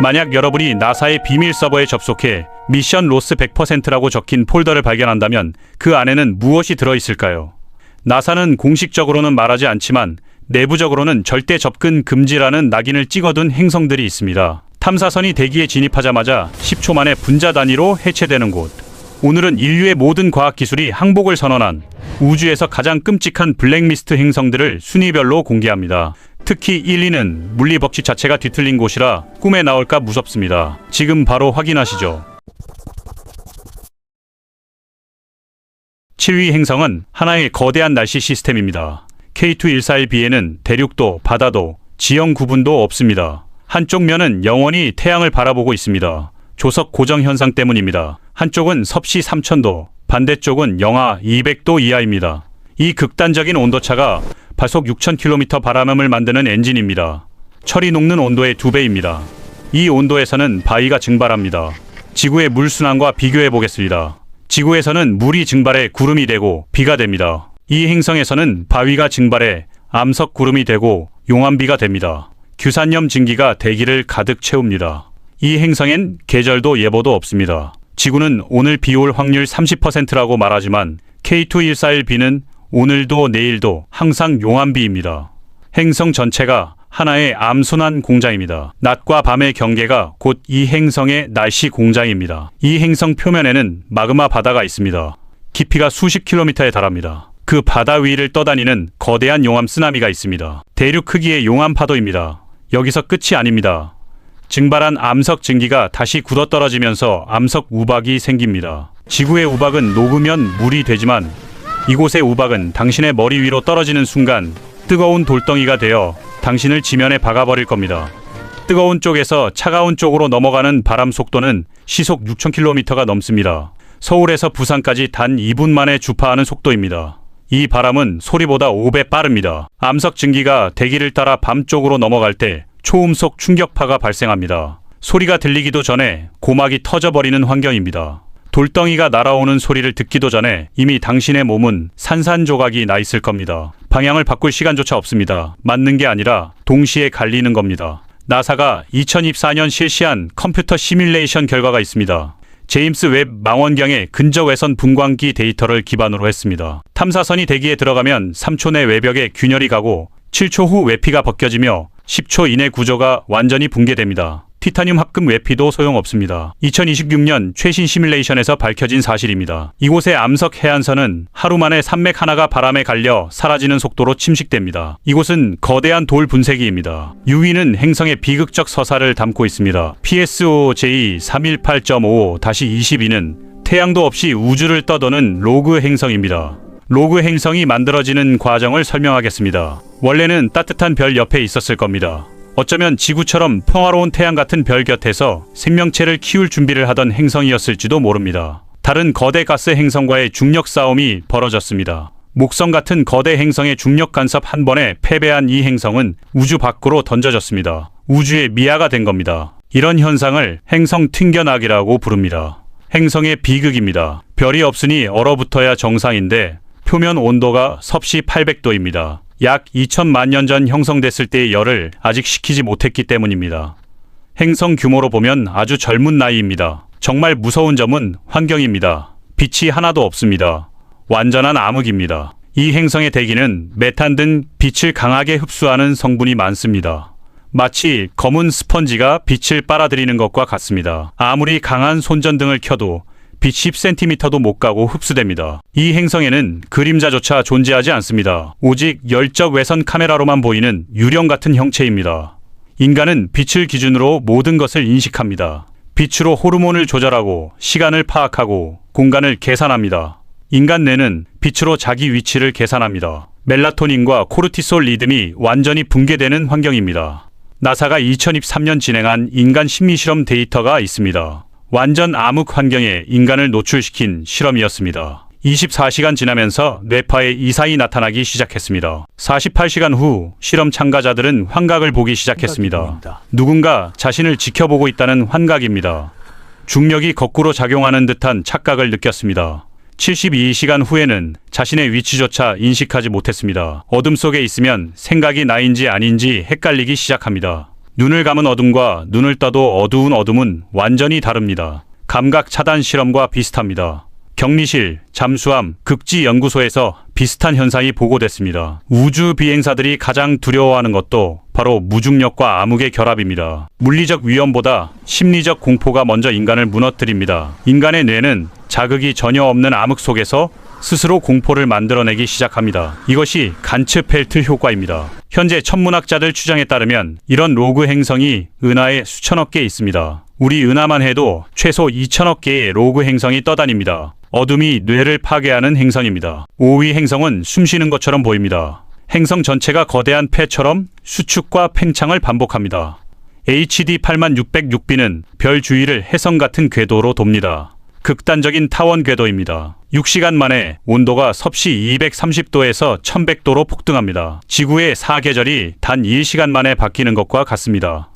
만약 여러분이 나사의 비밀 서버에 접속해 미션 로스 100%라고 적힌 폴더를 발견한다면 그 안에는 무엇이 들어있을까요? 나사는 공식적으로는 말하지 않지만 내부적으로는 절대 접근 금지라는 낙인을 찍어둔 행성들이 있습니다. 탐사선이 대기에 진입하자마자 10초 만에 분자 단위로 해체되는 곳. 오늘은 인류의 모든 과학기술이 항복을 선언한 우주에서 가장 끔찍한 블랙리스트 행성들을 순위별로 공개합니다. 특히 1, 2는 물리법칙 자체가 뒤틀린 곳이라 꿈에 나올까 무섭습니다. 지금 바로 확인하시죠. 7위 행성은 하나의 거대한 날씨 시스템입니다. K2141b에는 대륙도 바다도 지형 구분도 없습니다. 한쪽 면은 영원히 태양을 바라보고 있습니다. 조석 고정 현상 때문입니다. 한쪽은 섭씨 3000도, 반대쪽은 영하 200도 이하입니다. 이 극단적인 온도차가 발속 6000km 바람을 만드는 엔진입니다. 철이 녹는 온도의 2배입니다. 이 온도에서는 바위가 증발합니다. 지구의 물순환과 비교해 보겠습니다. 지구에서는 물이 증발해 구름이 되고 비가 됩니다. 이 행성에서는 바위가 증발해 암석 구름이 되고 용암비가 됩니다. 규산염 증기가 대기를 가득 채웁니다. 이 행성엔 계절도 예보도 없습니다. 지구는 오늘 비올 확률 30%라고 말하지만 K2141b는 오늘도 내일도 항상 용암비입니다. 행성 전체가 하나의 암순환 공장입니다. 낮과 밤의 경계가 곧 이 행성의 날씨 공장입니다. 이 행성 표면에는 마그마 바다가 있습니다. 깊이가 수십 킬로미터에 달합니다. 그 바다 위를 떠다니는 거대한 용암 쓰나미가 있습니다. 대륙 크기의 용암 파도입니다. 여기서 끝이 아닙니다. 증발한 암석 증기가 다시 굳어떨어지면서 암석 우박이 생깁니다. 지구의 우박은 녹으면 물이 되지만 이곳의 우박은 당신의 머리 위로 떨어지는 순간 뜨거운 돌덩이가 되어 당신을 지면에 박아버릴 겁니다. 뜨거운 쪽에서 차가운 쪽으로 넘어가는 바람 속도는 시속 6000km가 넘습니다. 서울에서 부산까지 단 2분 만에 주파하는 속도입니다. 이 바람은 소리보다 5배 빠릅니다. 암석 증기가 대기를 따라 밤 쪽으로 넘어갈 때 초음속 충격파가 발생합니다. 소리가 들리기도 전에 고막이 터져버리는 환경입니다. 돌덩이가 날아오는 소리를 듣기도 전에 이미 당신의 몸은 산산조각이 나 있을 겁니다. 방향을 바꿀 시간조차 없습니다. 맞는 게 아니라 동시에 갈리는 겁니다. 나사가 2024년 실시한 컴퓨터 시뮬레이션 결과가 있습니다. 제임스 웹 망원경의 근저 외선 분광기 데이터를 기반으로 했습니다. 탐사선이 대기에 들어가면 3초 내 외벽에 균열이 가고 7초 후 외피가 벗겨지며 10초 이내 구조가 완전히 붕괴됩니다. 티타늄 합금 외피도 소용없습니다. 2026년 최신 시뮬레이션에서 밝혀진 사실입니다. 이곳의 암석 해안선은 하루 만에 산맥 하나가 바람에 갈려 사라지는 속도로 침식됩니다. 이곳은 거대한 돌 분쇄기입니다. 유위는 행성의 비극적 서사를 담고 있습니다. PSOJ 318.55-22는 태양도 없이 우주를 떠도는 로그 행성입니다. 로그 행성이 만들어지는 과정을 설명하겠습니다. 원래는 따뜻한 별 옆에 있었을 겁니다. 어쩌면 지구처럼 평화로운 태양 같은 별 곁에서 생명체를 키울 준비를 하던 행성이었을지도 모릅니다. 다른 거대 가스 행성과의 중력 싸움이 벌어졌습니다. 목성 같은 거대 행성의 중력 간섭 한 번에 패배한 이 행성은 우주 밖으로 던져졌습니다. 우주의 미아가 된 겁니다. 이런 현상을 행성 튕겨나기라고 부릅니다. 행성의 비극입니다. 별이 없으니 얼어붙어야 정상인데 표면 온도가 섭씨 800도입니다. 약 2000만 년 전 형성됐을 때의 열을 아직 식히지 못했기 때문입니다. 행성 규모로 보면 아주 젊은 나이입니다. 정말 무서운 점은 환경입니다. 빛이 하나도 없습니다. 완전한 암흑입니다. 이 행성의 대기는 메탄 등 빛을 강하게 흡수하는 성분이 많습니다. 마치 검은 스펀지가 빛을 빨아들이는 것과 같습니다. 아무리 강한 손전등을 켜도 빛 10cm도 못 가고 흡수됩니다. 이 행성에는 그림자조차 존재하지 않습니다. 오직 열적 외선 카메라로만 보이는 유령 같은 형체입니다. 인간은 빛을 기준으로 모든 것을 인식합니다. 빛으로 호르몬을 조절하고 시간을 파악하고 공간을 계산합니다. 인간 뇌는 빛으로 자기 위치를 계산합니다. 멜라토닌과 코르티솔 리듬이 완전히 붕괴되는 환경입니다. 나사가 2023년 진행한 인간 심리실험 데이터가 있습니다. 완전 암흑 환경에 인간을 노출시킨 실험이었습니다. 24시간 지나면서 뇌파에 이상이 나타나기 시작했습니다. 48시간 후 실험 참가자들은 환각을 보기 시작했습니다. 누군가 자신을 지켜보고 있다는 환각입니다. 중력이 거꾸로 작용하는 듯한 착각을 느꼈습니다. 72시간 후에는 자신의 위치조차 인식하지 못했습니다. 어둠 속에 있으면 생각이 나인지 아닌지 헷갈리기 시작합니다. 눈을 감은 어둠과 눈을 떠도 어두운 어둠은 완전히 다릅니다. 감각 차단 실험과 비슷합니다. 격리실, 잠수함, 극지 연구소에서 비슷한 현상이 보고됐습니다. 우주 비행사들이 가장 두려워하는 것도 바로 무중력과 암흑의 결합입니다. 물리적 위험보다 심리적 공포가 먼저 인간을 무너뜨립니다. 인간의 뇌는 자극이 전혀 없는 암흑 속에서 스스로 공포를 만들어내기 시작합니다. 이것이 간츠펠트 효과입니다. 현재 천문학자들 추정에 따르면 이런 로그 행성이 은하에 수천억 개 있습니다. 우리 은하만 해도 최소 2천억 개의 로그 행성이 떠다닙니다. 어둠이 뇌를 파괴하는 행성입니다. 5위 행성은 숨쉬는 것처럼 보입니다. 행성 전체가 거대한 폐처럼 수축과 팽창을 반복합니다. HD 8606b는 별 주위를 혜성 같은 궤도로 돕니다. 극단적인 타원 궤도입니다. 6시간 만에 온도가 섭씨 230도에서 1100도로 폭등합니다. 지구의 사계절이 단 1시간 만에 바뀌는 것과 같습니다.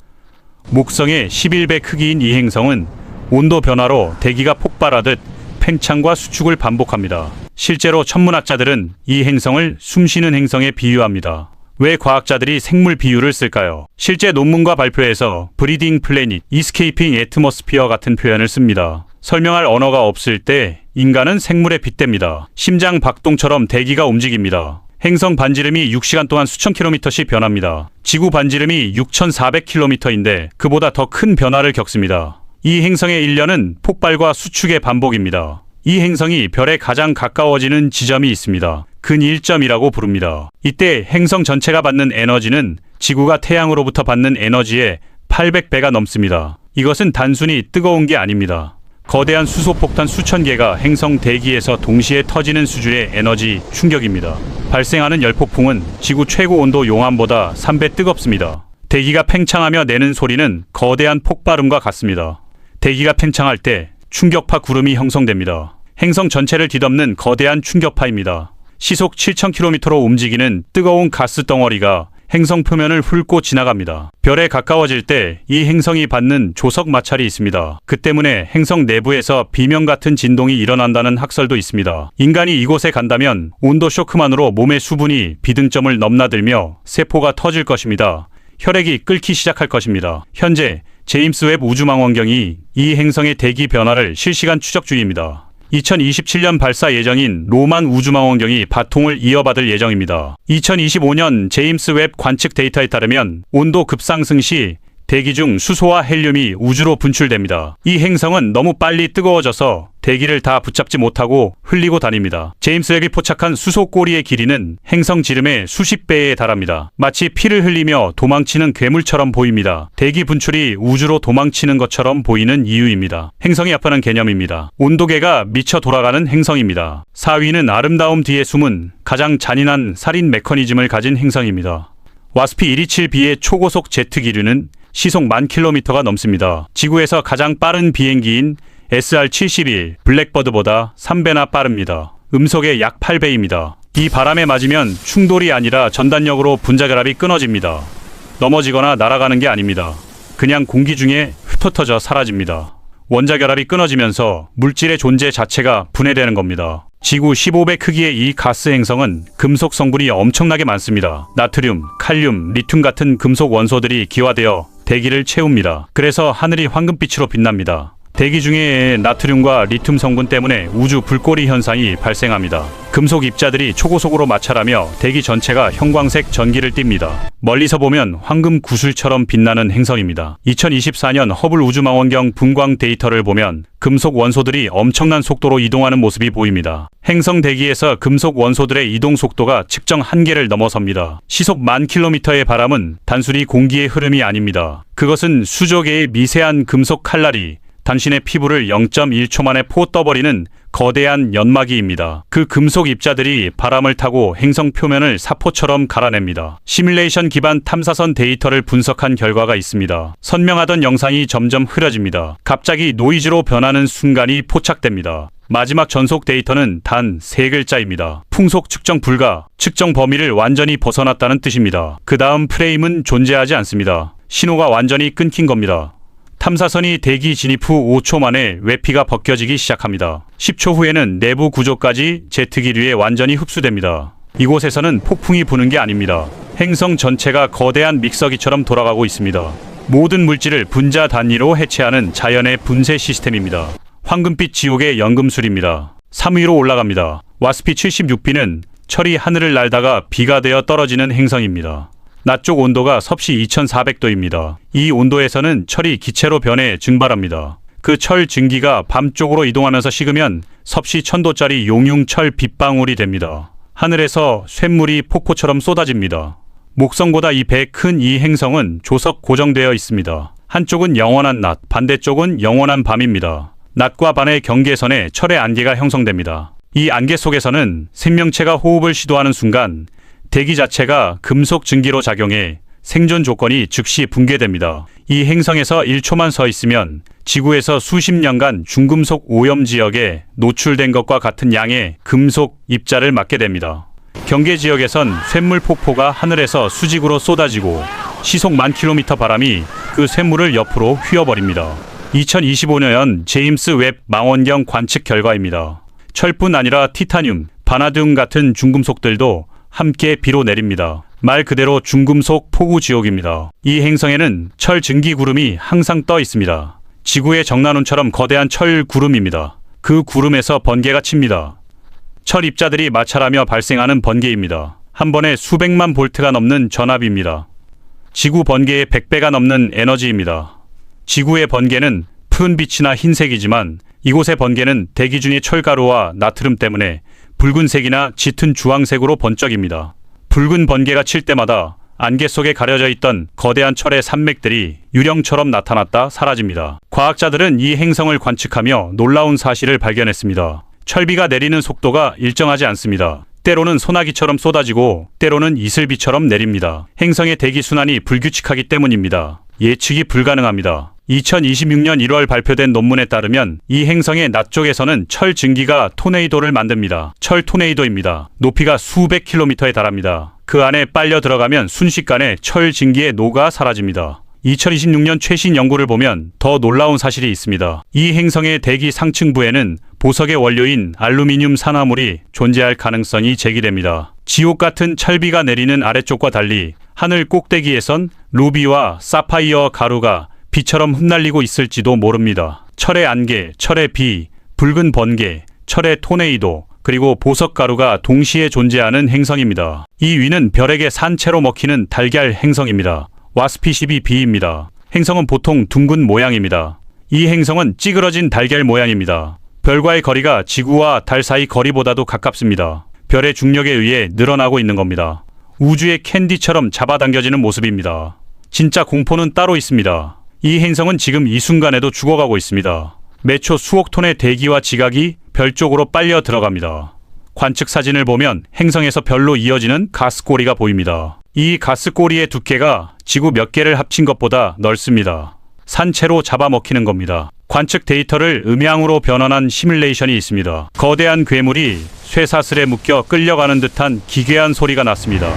목성의 11배 크기인 이 행성은 온도 변화로 대기가 폭발하듯 팽창과 수축을 반복합니다. 실제로 천문학자들은 이 행성을 숨쉬는 행성에 비유합니다. 왜 과학자들이 생물 비유를 쓸까요? 실제 논문과 발표에서 브리딩 플래닛, 이스케이핑 애트모스피어 같은 표현을 씁니다. 설명할 언어가 없을 때 인간은 생물에 빗댑니다. 심장 박동처럼 대기가 움직입니다. 행성 반지름이 6시간 동안 수천 킬로미터씩 변합니다. 지구 반지름이 6,400km인데 그보다 더 큰 변화를 겪습니다. 이 행성의 일년은 폭발과 수축의 반복입니다. 이 행성이 별에 가장 가까워지는 지점이 있습니다. 근일점이라고 부릅니다. 이때 행성 전체가 받는 에너지는 지구가 태양으로부터 받는 에너지의 800배가 넘습니다. 이것은 단순히 뜨거운 게 아닙니다. 거대한 수소폭탄 수천 개가 행성 대기에서 동시에 터지는 수준의 에너지 충격입니다. 발생하는 열폭풍은 지구 최고 온도 용암보다 3배 뜨겁습니다. 대기가 팽창하며 내는 소리는 거대한 폭발음과 같습니다. 대기가 팽창할 때 충격파 구름이 형성됩니다. 행성 전체를 뒤덮는 거대한 충격파입니다. 시속 7000km로 움직이는 뜨거운 가스 덩어리가 행성 표면을 훑고 지나갑니다. 별에 가까워질 때 이 행성이 받는 조석 마찰이 있습니다. 그 때문에 행성 내부에서 비명 같은 진동이 일어난다는 학설도 있습니다. 인간이 이곳에 간다면 온도 쇼크만으로 몸의 수분이 비등점을 넘나들며 세포가 터질 것입니다. 혈액이 끓기 시작할 것입니다. 현재 제임스 웹 우주망원경이 이 행성의 대기 변화를 실시간 추적 중입니다. 2027년 발사 예정인 로만 우주망원경이 바통을 이어받을 예정입니다. 2025년 제임스 웹 관측 데이터에 따르면 온도 급상승 시 대기 중 수소와 헬륨이 우주로 분출됩니다. 이 행성은 너무 빨리 뜨거워져서 대기를 다 붙잡지 못하고 흘리고 다닙니다. 제임스 웹이 포착한 수소 꼬리의 길이는 행성 지름의 수십 배에 달합니다. 마치 피를 흘리며 도망치는 괴물처럼 보입니다. 대기 분출이 우주로 도망치는 것처럼 보이는 이유입니다. 행성이 아파하는 개념입니다. 온도계가 미쳐 돌아가는 행성입니다. 4위는 아름다움 뒤에 숨은 가장 잔인한 살인 메커니즘을 가진 행성입니다. 와스피 127b의 초고속 제트 기류는 시속 10,000km가 넘습니다. 지구에서 가장 빠른 비행기인 SR-71 블랙버드보다 3배나 빠릅니다. 음속의 약 8배입니다. 이 바람에 맞으면 충돌이 아니라 전단력으로 분자결합이 끊어집니다. 넘어지거나 날아가는 게 아닙니다. 그냥 공기 중에 흩어져 사라집니다. 원자결합이 끊어지면서 물질의 존재 자체가 분해되는 겁니다. 지구 15배 크기의 이 가스 행성은 금속 성분이 엄청나게 많습니다. 나트륨, 칼륨, 리튬 같은 금속 원소들이 기화되어 대기를 채웁니다. 그래서 하늘이 황금빛으로 빛납니다. 대기 중에 나트륨과 리튬 성분 때문에 우주 불꽃이 현상이 발생합니다. 금속 입자들이 초고속으로 마찰하며 대기 전체가 형광색 전기를 띱니다. 멀리서 보면 황금 구슬처럼 빛나는 행성입니다. 2024년 허블 우주망원경 분광 데이터를 보면 금속 원소들이 엄청난 속도로 이동하는 모습이 보입니다. 행성 대기에서 금속 원소들의 이동 속도가 측정 한계를 넘어섭니다. 시속 10,000km의 바람은 단순히 공기의 흐름이 아닙니다. 그것은 수조 개의 미세한 금속 칼날이 당신의 피부를 0.1초 만에 포 떠버리는 거대한 연마기입니다. 그 금속 입자들이 바람을 타고 행성 표면을 사포처럼 갈아냅니다. 시뮬레이션 기반 탐사선 데이터를 분석한 결과가 있습니다. 선명하던 영상이 점점 흐려집니다. 갑자기 노이즈로 변하는 순간이 포착됩니다. 마지막 전속 데이터는 단 3글자입니다. 풍속 측정 불가, 측정 범위를 완전히 벗어났다는 뜻입니다. 그 다음 프레임은 존재하지 않습니다. 신호가 완전히 끊긴 겁니다. 탐사선이 대기 진입 후 5초 만에 외피가 벗겨지기 시작합니다. 10초 후에는 내부 구조까지 제트 기류에 완전히 흡수됩니다. 이곳에서는 폭풍이 부는 게 아닙니다. 행성 전체가 거대한 믹서기처럼 돌아가고 있습니다. 모든 물질을 분자 단위로 해체하는 자연의 분쇄 시스템입니다. 황금빛 지옥의 연금술입니다. 3위로 올라갑니다. 와스피 76b는 철이 하늘을 날다가 비가 되어 떨어지는 행성입니다. 낮 쪽 온도가 섭씨 2400도입니다. 이 온도에서는 철이 기체로 변해 증발합니다. 그 철 증기가 밤 쪽으로 이동하면서 식으면 섭씨 1000도짜리 용융철 빗방울이 됩니다. 하늘에서 쇳물이 폭포처럼 쏟아집니다. 목성보다 2배 큰 이 행성은 조석 고정되어 있습니다. 한쪽은 영원한 낮, 반대쪽은 영원한 밤입니다. 낮과 밤의 경계선에 철의 안개가 형성됩니다. 이 안개 속에서는 생명체가 호흡을 시도하는 순간 대기 자체가 금속 증기로 작용해 생존 조건이 즉시 붕괴됩니다. 이 행성에서 1초만 서 있으면 지구에서 수십 년간 중금속 오염 지역에 노출된 것과 같은 양의 금속 입자를 맞게 됩니다. 경계 지역에선 쇳물 폭포가 하늘에서 수직으로 쏟아지고 시속 10,000km 바람이 그 쇳물을 옆으로 휘어버립니다. 2025년 제임스 웹 망원경 관측 결과입니다. 철뿐 아니라 티타늄, 바나듐 같은 중금속들도 함께 비로 내립니다. 말 그대로 중금속 폭우 지옥입니다. 이 행성에는 철 증기 구름이 항상 떠 있습니다. 지구의 정난운처럼 거대한 철 구름입니다. 그 구름에서 번개가 칩니다. 철 입자들이 마찰하며 발생하는 번개입니다. 한 번에 수백만 볼트가 넘는 전압입니다. 지구 번개의 100배가 넘는 에너지입니다. 지구의 번개는 푸른 빛이나 흰색이지만 이곳의 번개는 대기 중의 철가루와 나트륨 때문에 붉은색이나 짙은 주황색으로 번쩍입니다. 붉은 번개가 칠 때마다 안개 속에 가려져 있던 거대한 철의 산맥들이 유령처럼 나타났다 사라집니다. 과학자들은 이 행성을 관측하며 놀라운 사실을 발견했습니다. 철비가 내리는 속도가 일정하지 않습니다. 때로는 소나기처럼 쏟아지고 때로는 이슬비처럼 내립니다. 행성의 대기순환이 불규칙하기 때문입니다. 예측이 불가능합니다. 2026년 1월 발표된 논문에 따르면 이 행성의 낮 쪽에서는 철 증기가 토네이도를 만듭니다. 철 토네이도입니다. 높이가 수백 킬로미터에 달합니다. 그 안에 빨려 들어가면 순식간에 철 증기의 노가 사라집니다. 2026년 최신 연구를 보면 더 놀라운 사실이 있습니다. 이 행성의 대기 상층부에는 보석의 원료인 알루미늄 산화물이 존재할 가능성이 제기됩니다. 지옥 같은 철비가 내리는 아래쪽과 달리 하늘 꼭대기에선 루비와 사파이어 가루가 비처럼 흩날리고 있을지도 모릅니다. 철의 안개, 철의 비, 붉은 번개, 철의 토네이도, 그리고 보석 가루가 동시에 존재하는 행성입니다. 이 위는 별에게 산채로 먹히는 달걀 행성입니다. 와스피 12b입니다. 행성은 보통 둥근 모양입니다. 이 행성은 찌그러진 달걀 모양입니다. 별과의 거리가 지구와 달 사이 거리보다도 가깝습니다. 별의 중력에 의해 늘어나고 있는 겁니다. 우주의 캔디처럼 잡아당겨지는 모습입니다. 진짜 공포는 따로 있습니다. 이 행성은 지금 이 순간에도 죽어가고 있습니다. 매초 수억 톤의 대기와 지각이 별 쪽으로 빨려 들어갑니다. 관측 사진을 보면 행성에서 별로 이어지는 가스꼬리가 보입니다. 이 가스꼬리의 두께가 지구 몇 개를 합친 것보다 넓습니다. 산채로 잡아먹히는 겁니다. 관측 데이터를 음향으로 변환한 시뮬레이션이 있습니다. 거대한 괴물이 쇠사슬에 묶여 끌려가는 듯한 기괴한 소리가 났습니다.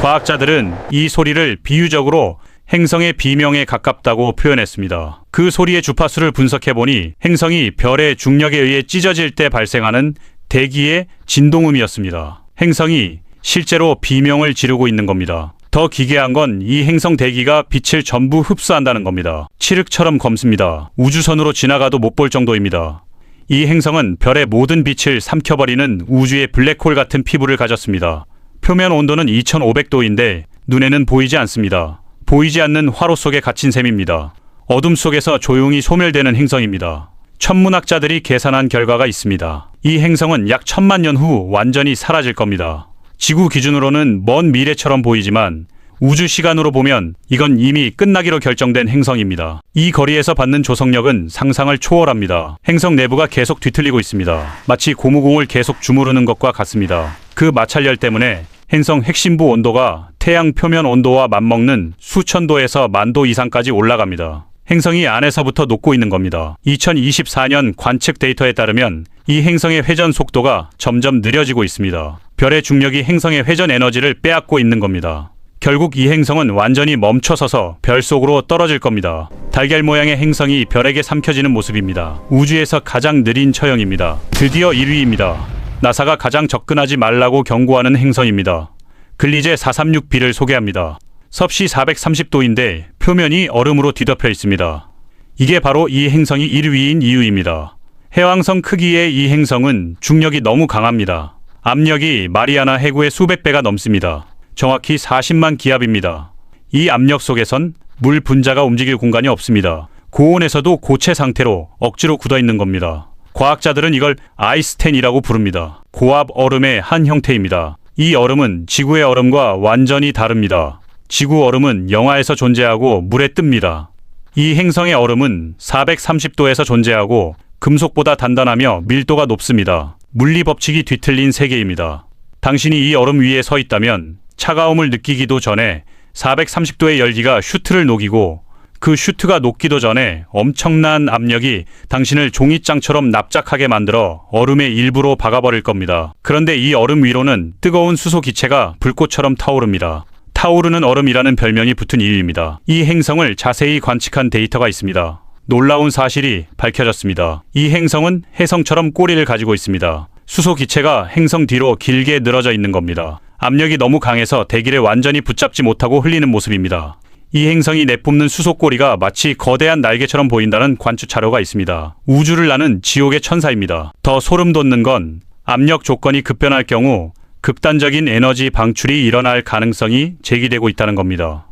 과학자들은 이 소리를 비유적으로 행성의 비명에 가깝다고 표현했습니다. 그 소리의 주파수를 분석해보니 행성이 별의 중력에 의해 찢어질 때 발생하는 대기의 진동음이었습니다. 행성이 실제로 비명을 지르고 있는 겁니다. 더 기괴한 건 이 행성 대기가 빛을 전부 흡수한다는 겁니다. 칠흑처럼 검습니다. 우주선으로 지나가도 못 볼 정도입니다. 이 행성은 별의 모든 빛을 삼켜버리는 우주의 블랙홀 같은 피부를 가졌습니다. 표면 온도는 2500도인데 눈에는 보이지 않습니다. 보이지 않는 화로 속에 갇힌 셈입니다. 어둠 속에서 조용히 소멸되는 행성입니다. 천문학자들이 계산한 결과가 있습니다. 이 행성은 약 1000만 년 후 완전히 사라질 겁니다. 지구 기준으로는 먼 미래처럼 보이지만 우주 시간으로 보면 이건 이미 끝나기로 결정된 행성입니다. 이 거리에서 받는 조성력은 상상을 초월합니다. 행성 내부가 계속 뒤틀리고 있습니다. 마치 고무공을 계속 주무르는 것과 같습니다. 그 마찰열 때문에 행성 핵심부 온도가 태양 표면 온도와 맞먹는 수천 도에서 만 도 이상까지 올라갑니다. 행성이 안에서부터 녹고 있는 겁니다. 2024년 관측 데이터에 따르면 이 행성의 회전 속도가 점점 느려지고 있습니다. 별의 중력이 행성의 회전 에너지를 빼앗고 있는 겁니다. 결국 이 행성은 완전히 멈춰서서 별 속으로 떨어질 겁니다. 달걀 모양의 행성이 별에게 삼켜지는 모습입니다. 우주에서 가장 느린 처형입니다. 드디어 1위입니다. 나사가 가장 접근하지 말라고 경고하는 행성입니다. 글리제 436b를 소개합니다. 섭씨 430도인데 표면이 얼음으로 뒤덮여 있습니다. 이게 바로 이 행성이 1위인 이유입니다. 해왕성 크기의 이 행성은 중력이 너무 강합니다. 압력이 마리아나 해구의 수백 배가 넘습니다. 정확히 40만 기압입니다. 이 압력 속에선 물 분자가 움직일 공간이 없습니다. 고온에서도 고체 상태로 억지로 굳어 있는 겁니다. 과학자들은 이걸 아이스텐이라고 부릅니다. 고압 얼음의 한 형태입니다. 이 얼음은 지구의 얼음과 완전히 다릅니다. 지구 얼음은 영하에서 존재하고 물에 뜹니다. 이 행성의 얼음은 430도에서 존재하고 금속보다 단단하며 밀도가 높습니다. 물리 법칙이 뒤틀린 세계입니다. 당신이 이 얼음 위에 서 있다면 차가움을 느끼기도 전에 430도의 열기가 슈트를 녹이고 그 슈트가 녹기도 전에 엄청난 압력이 당신을 종이장처럼 납작하게 만들어 얼음의 일부로 박아버릴 겁니다. 그런데 이 얼음 위로는 뜨거운 수소 기체가 불꽃처럼 타오릅니다. 타오르는 얼음이라는 별명이 붙은 이유입니다. 이 행성을 자세히 관측한 데이터가 있습니다. 놀라운 사실이 밝혀졌습니다. 이 행성은 혜성처럼 꼬리를 가지고 있습니다. 수소 기체가 행성 뒤로 길게 늘어져 있는 겁니다. 압력이 너무 강해서 대기를 완전히 붙잡지 못하고 흘리는 모습입니다. 이 행성이 내뿜는 수소꼬리가 마치 거대한 날개처럼 보인다는 관측 자료가 있습니다. 우주를 나는 지옥의 천사입니다. 더 소름 돋는 건 압력 조건이 급변할 경우 극단적인 에너지 방출이 일어날 가능성이 제기되고 있다는 겁니다.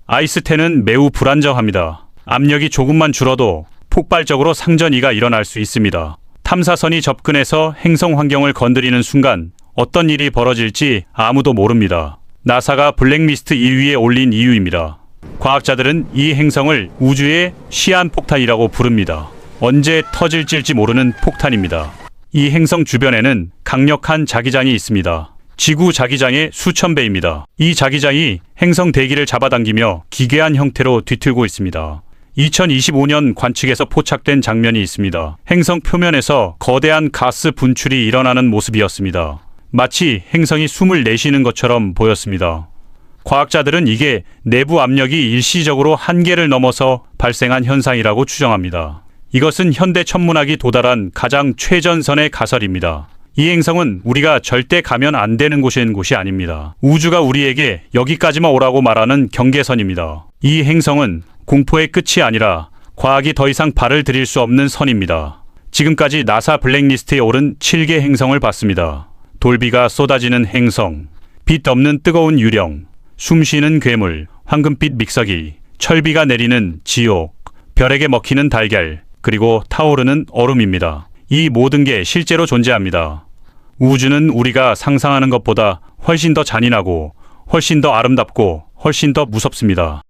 아이스텐은 매우 불안정합니다. 압력이 조금만 줄어도 폭발적으로 상전이가 일어날 수 있습니다. 탐사선이 접근해서 행성 환경을 건드리는 순간 어떤 일이 벌어질지 아무도 모릅니다. 나사가 블랙리스트 2위에 올린 이유입니다. 과학자들은 이 행성을 우주의 시한폭탄이라고 부릅니다. 언제 터질지 모르는 폭탄입니다. 이 행성 주변에는 강력한 자기장이 있습니다. 지구 자기장의 수천 배입니다. 이 자기장이 행성 대기를 잡아당기며 기괴한 형태로 뒤틀고 있습니다. 2025년 관측에서 포착된 장면이 있습니다. 행성 표면에서 거대한 가스 분출이 일어나는 모습이었습니다. 마치 행성이 숨을 내쉬는 것처럼 보였습니다. 과학자들은 이게 내부 압력이 일시적으로 한계를 넘어서 발생한 현상이라고 추정합니다. 이것은 현대 천문학이 도달한 가장 최전선의 가설입니다. 이 행성은 우리가 절대 가면 안 되는 곳인 곳이 아닙니다. 우주가 우리에게 여기까지만 오라고 말하는 경계선입니다. 이 행성은 공포의 끝이 아니라 과학이 더 이상 발을 들일 수 없는 선입니다. 지금까지 나사 블랙리스트에 오른 7개 행성을 봤습니다. 돌비가 쏟아지는 행성, 빛 없는 뜨거운 유령, 숨쉬는 괴물, 황금빛 믹서기, 철비가 내리는 지옥, 별에게 먹히는 달걀, 그리고 타오르는 얼음입니다. 이 모든 게 실제로 존재합니다. 우주는 우리가 상상하는 것보다 훨씬 더 잔인하고 훨씬 더 아름답고 훨씬 더 무섭습니다.